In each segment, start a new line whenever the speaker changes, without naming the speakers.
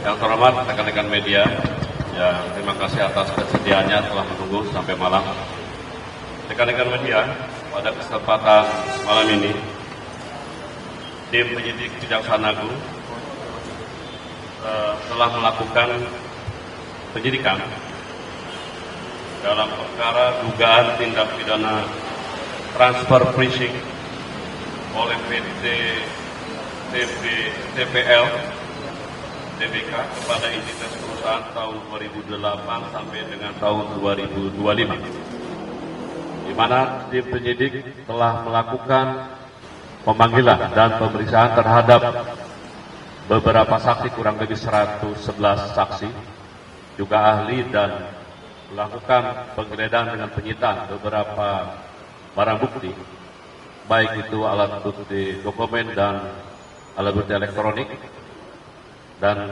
Yang terhormat rekan-rekan media, ya terima kasih atas kesediaannya telah menunggu sampai malam. Rekan-rekan media, pada kesempatan malam ini, tim penyidik Kejaksaan Agung telah melakukan penyidikan dalam perkara dugaan tindak pidana transfer pricing oleh PT TPL TBK kepada entitas perusahaan tahun 2008 sampai dengan tahun 2025, di mana tim penyidik telah melakukan pemanggilan dan pemeriksaan terhadap beberapa saksi, kurang lebih 111 saksi, juga ahli, dan melakukan penggeledahan dengan penyitaan beberapa barang bukti, baik itu alat bukti dokumen dan alat bukti elektronik. Dan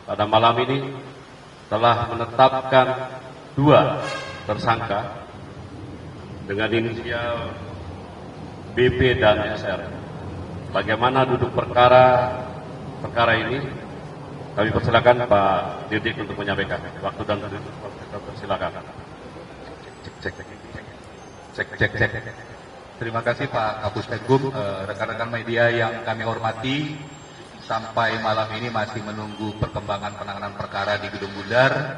pada malam ini telah menetapkan 2 tersangka dengan inisial BP dan SR. Bagaimana duduk perkara ini? Kami persilakan Pak Dirdik untuk menyampaikan. Waktu dan persilakan. Cek.
Terima kasih Pak Kapus Penkum, rekan-rekan media yang kami hormati. Sampai malam ini masih menunggu perkembangan penanganan perkara di Gedung Bundar,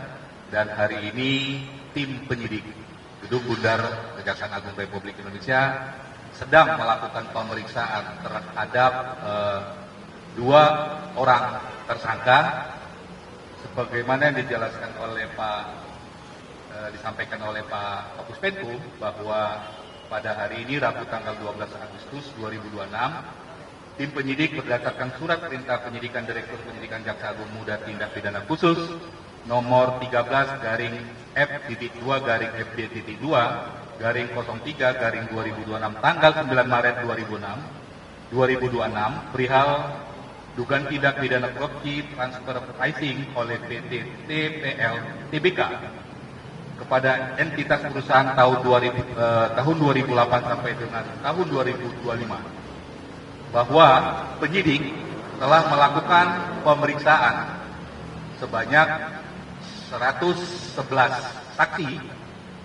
dan hari ini tim penyidik Gedung Bundar Kejaksaan Agung Republik Indonesia sedang melakukan pemeriksaan terhadap 2 orang tersangka, sebagaimana yang dijelaskan oleh disampaikan oleh Pak Kapus Penkum bahwa pada hari ini Rabu tanggal 12 Agustus 2026, tim penyidik berdasarkan surat perintah penyidikan Direktur Penyidikan Jaksa Agung Muda Tindak Pidana Khusus nomor 13-FD-2-03-FD-2026 tanggal 9 Maret 2026 perihal dugaan tindak pidana korupsi transfer pricing oleh PT TPL TBK kepada entitas perusahaan tahun 2008 sampai dengan tahun 2025, bahwa penyidik telah melakukan pemeriksaan sebanyak 111 saksi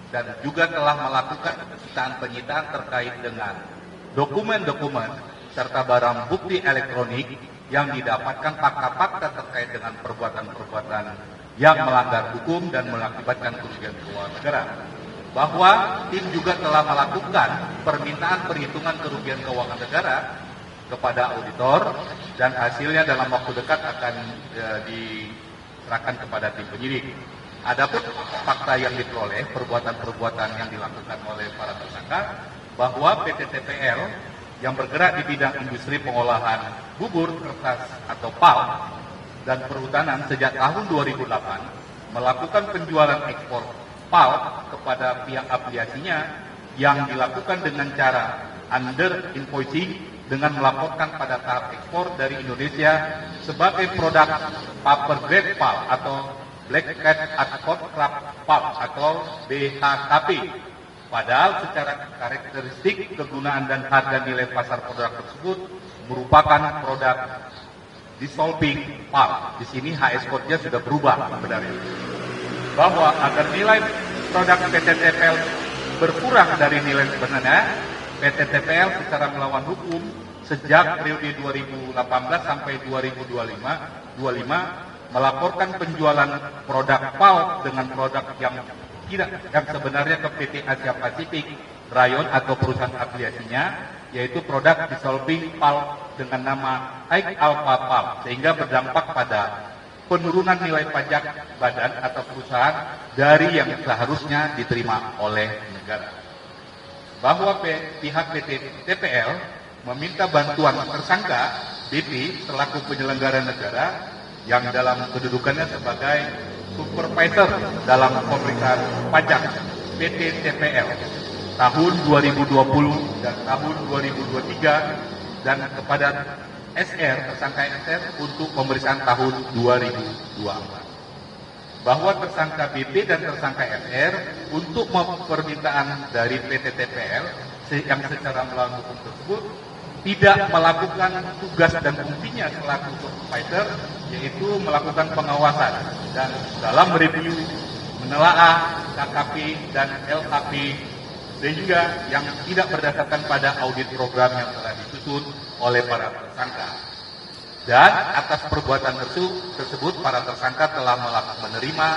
dan juga telah melakukan penyitaan terkait dengan dokumen-dokumen serta barang bukti elektronik yang didapatkan fakta-fakta terkait dengan perbuatan-perbuatan yang melanggar hukum dan mengakibatkan kerugian keuangan negara. Bahwa tim juga telah melakukan permintaan perhitungan kerugian keuangan negara kepada auditor, dan hasilnya dalam waktu dekat akan diserahkan kepada tim penyidik. Adapun fakta yang diperoleh, perbuatan-perbuatan yang dilakukan oleh para tersangka, bahwa PT TPL yang bergerak di bidang industri pengolahan bubur kertas atau PAL dan perhutanan sejak tahun 2008 melakukan penjualan ekspor PAL kepada pihak afiliasinya yang dilakukan dengan cara under invoicing dengan melaporkan pada tahap ekspor dari Indonesia sebagai produk paper grade PAL atau Black Cat Asphalt Club PAL atau BHKP. Padahal secara karakteristik, kegunaan dan harga nilai pasar produk tersebut merupakan produk dissolving PAL. Di sini HS code-nya sudah berubah sebenarnya. Bahwa agar nilai produk PT TPL berkurang dari nilai sebenarnya, PT TPL secara melawan hukum sejak periode 2018 sampai 2025 melaporkan penjualan produk PAL dengan produk yang sebenarnya ke PT Asia Pasifik Rayon atau perusahaan afiliasinya, yaitu produk dissolving PAL dengan nama High Alpha PAL, sehingga berdampak pada penurunan nilai pajak badan atau perusahaan dari yang seharusnya diterima oleh negara. Bahwa pihak PT TPL meminta bantuan tersangka BP selaku penyelenggara negara yang dalam kedudukannya sebagai supervisor dalam pemeriksaan pajak PT TPL tahun 2020 dan tahun 2023 dan kepada SR, tersangka SR untuk pemeriksaan tahun 2024. Bahwa tersangka BP dan tersangka SR untuk permintaan dari PT TPL yang secara melawan hukum tersebut tidak melakukan tugas dan fungsinya selaku supervisor yaitu melakukan pengawasan dan dalam review menelaah KKP dan LKP sehingga yang tidak berdasarkan pada audit program yang telah disusun oleh para tersangka. Dan atas perbuatan tersebut para tersangka telah menerima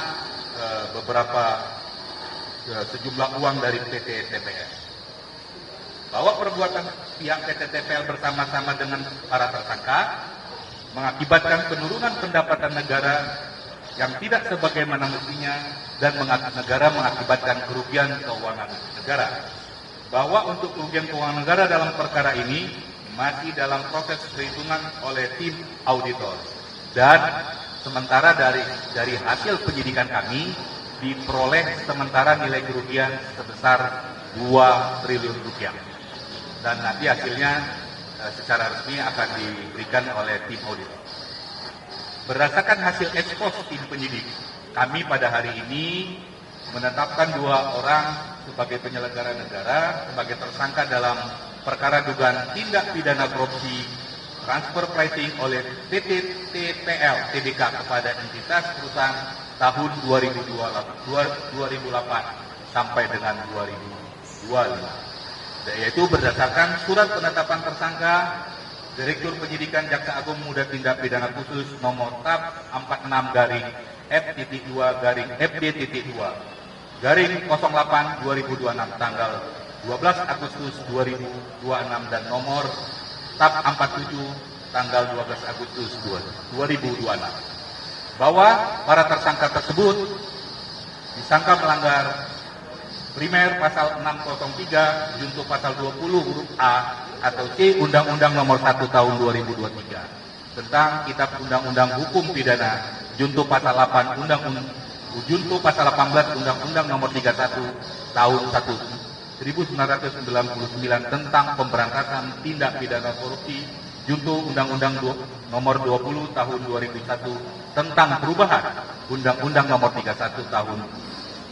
sejumlah uang dari PT TPL. Bahwa perbuatan pihak PT TPL bersama-sama dengan para tersangka mengakibatkan penurunan pendapatan negara yang tidak sebagaimana mestinya dan negara mengakibatkan kerugian keuangan negara. Bahwa untuk kerugian keuangan negara dalam perkara ini masih dalam proses perhitungan oleh tim auditor. Dan sementara dari hasil penyidikan kami diperoleh sementara nilai kerugian sebesar 2 triliun rupiah. Dan nanti hasilnya secara resmi akan diberikan oleh tim auditor. Berdasarkan hasil ekspos tim penyidik, kami pada hari ini menetapkan 2 orang sebagai penyelenggara negara sebagai tersangka dalam perkara dugaan tindak pidana korupsi transfer pricing oleh PT TPL TBK kepada entitas perusahaan tahun 2008 sampai dengan 2025. Yaitu berdasarkan surat penetapan tersangka Direktur Penyidikan Jaksa Agung Muda Tindak Pidana Khusus nomor TAP 46-FD.2-FD.2-08-2026 tanggal 12 Agustus 2026 dan nomor TAP 47 tanggal 12 Agustus 2026. Bahwa para tersangka tersebut disangka melanggar primer pasal 603 junto pasal 20 huruf A atau C Undang-Undang Nomor 1 Tahun 2023 tentang Kitab Undang-Undang Hukum Pidana junto pasal 8 junto pasal 18 Undang-Undang Nomor 31 Tahun 1999 tentang pemberantasan tindak pidana korupsi junto Undang-Undang Nomor 20 Tahun 2001 tentang perubahan Undang-Undang Nomor 31 Tahun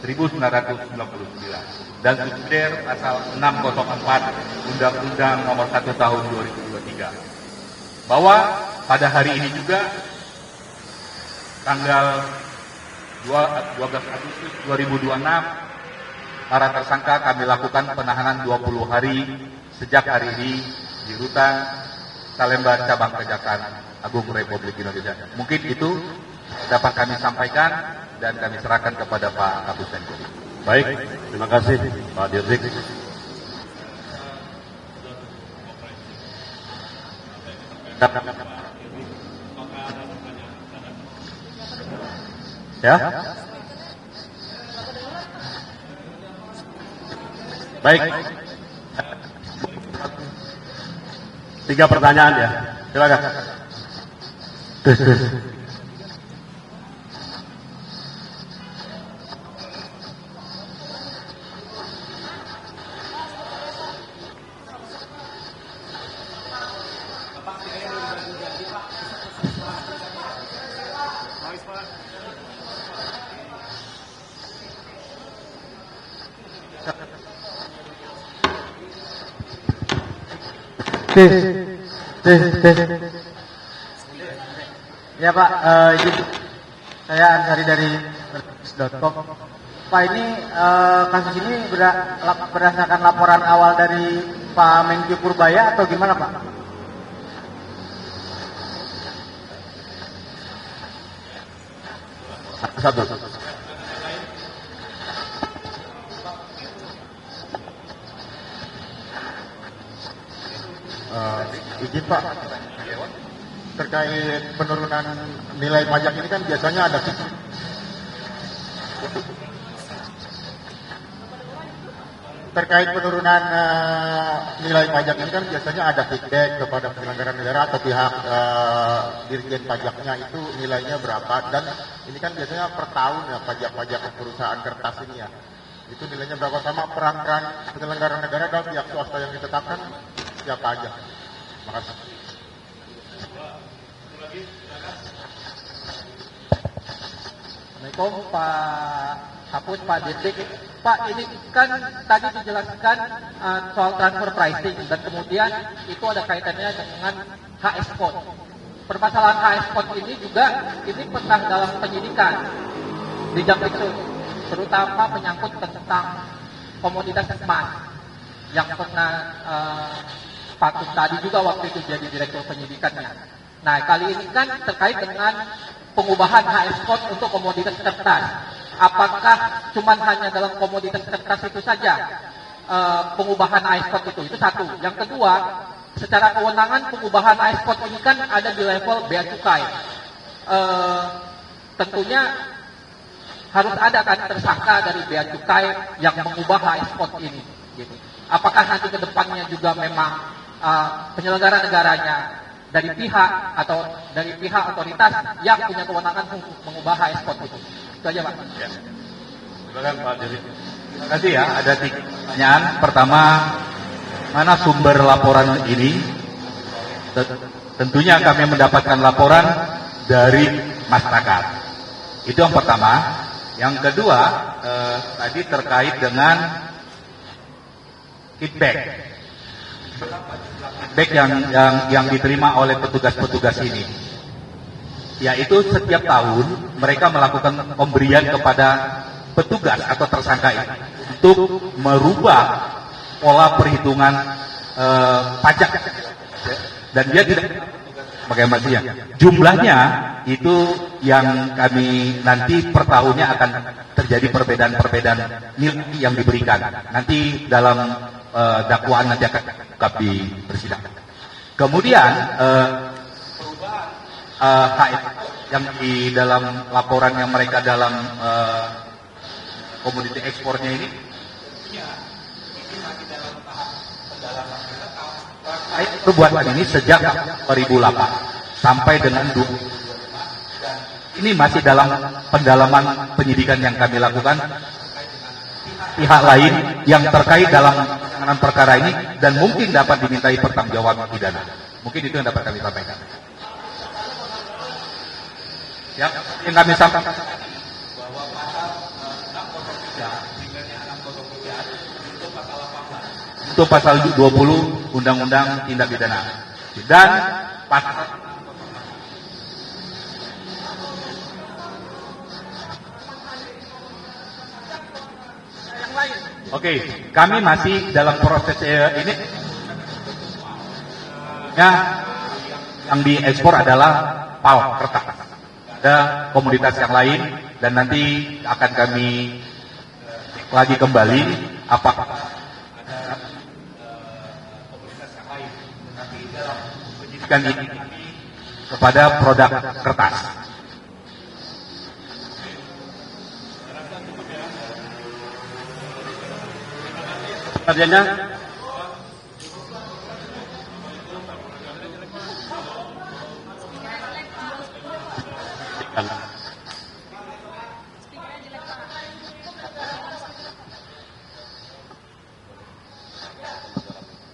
1999 dan subsidiar pasal 604 Undang-Undang Nomor 1 Tahun 2023. Bahwa pada hari ini juga tanggal 12 Agustus 2026 para tersangka kami lakukan penahanan 20 hari sejak hari ini di Rutan Salemba Cabang Kejaksaan Agung Republik Indonesia. Mungkin itu dapat kami sampaikan dan kami serahkan kepada Pak Kapus Penkum.
Baik, terima kasih Pak Dirdik. Ya. Baik. 3 pertanyaan ya. Silakan.
Ya Pak, izin saya Ansari dari .com. Pak, ini kasus ini berdasarkan laporan awal dari Pak Menkyu Purbaya atau gimana Pak?
Satu.
Izin Pak, terkait penurunan nilai pajak ini kan biasanya ada terkait penurunan nilai pajak ini kan biasanya ada feedback kepada penyelenggara negara atau pihak dirjen pajaknya itu nilainya berapa, dan ini kan biasanya per tahun ya pajak-pajak perusahaan kertas ini ya, itu nilainya berapa, sama peran-peran penyelenggara negara dan pihak swasta yang ditetapkan siapa aja. Terima kasih.
Assalamualaikum Pak Kapus, Pak Dirdik. Pak, ini kan tadi dijelaskan soal transfer pricing dan kemudian itu ada kaitannya dengan hak ekspor. permasalahan HSPOT ini juga ini pernah dalam penyidikan di Jampitsus, terutama menyangkut tentang komoditas emas yang pernah Pak Tus tadi juga waktu itu jadi direktur penyidikannya. Nah, kali ini kan terkait dengan pengubahan HSPOT untuk komoditas kertas. Apakah cuma hanya dalam komoditas kertas itu saja pengubahan HSPOT itu satu. Yang kedua, secara kewenangan pengubahan HSPOT ini kan ada di level bea cukai. Tentunya harus ada kan tersangka dari bea cukai yang mengubah HSPOT ini. Gitu. Apakah nanti ke depannya juga memang penyelenggara negaranya dari pihak atau dari pihak otoritas yang punya kewenangan untuk mengubah HSPOT itu? Itu aja, Pak.
Ya. Silakan Pak Diri.
Terima kasih ya, ada 3 pertanyaan. Pertama, mana sumber laporan ini? Tentunya kami mendapatkan laporan dari masyarakat. Itu yang pertama. Yang kedua, tadi terkait dengan feedback yang diterima oleh petugas-petugas ini, yaitu setiap tahun mereka melakukan pemberian kepada petugas atau tersangka ini untuk merubah pola perhitungan pajak, dan dia tidak bagaimana jumlahnya itu yang kami nanti per tahunnya akan terjadi perbedaan nilai yang diberikan nanti dalam dakwaan nanti akan diungkap di persidangan. Kemudian yang di dalam laporan yang mereka dalam komoditi ekspornya ini perbuatan ini sejak 2008 sampai dengan 2022. Ini masih dalam pendalaman penyidikan yang kami lakukan pihak lain yang terkait dalam penanganan perkara ini dan mungkin dapat dimintai pertanggungjawaban pidana. Mungkin itu yang dapat kami sampaikan. Yang kami sampaikan bahwa untuk pasal 20 Undang-Undang Tindak Pidana dan pasal Oke, kami masih dalam proses ini. Yang diekspor adalah PAL kertas. Ada komoditas yang lain dan nanti akan kami lagi kembali apakah komoditas yang lain nanti dalam penyidikan ini kepada produk kertas.
Pertanyaannya?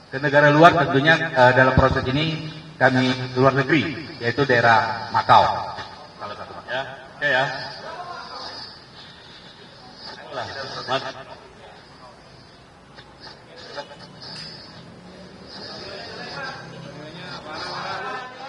Ke negara luar tentunya dalam proses ini kami luar negeri, yaitu daerah Makau.
Ya, oke ya.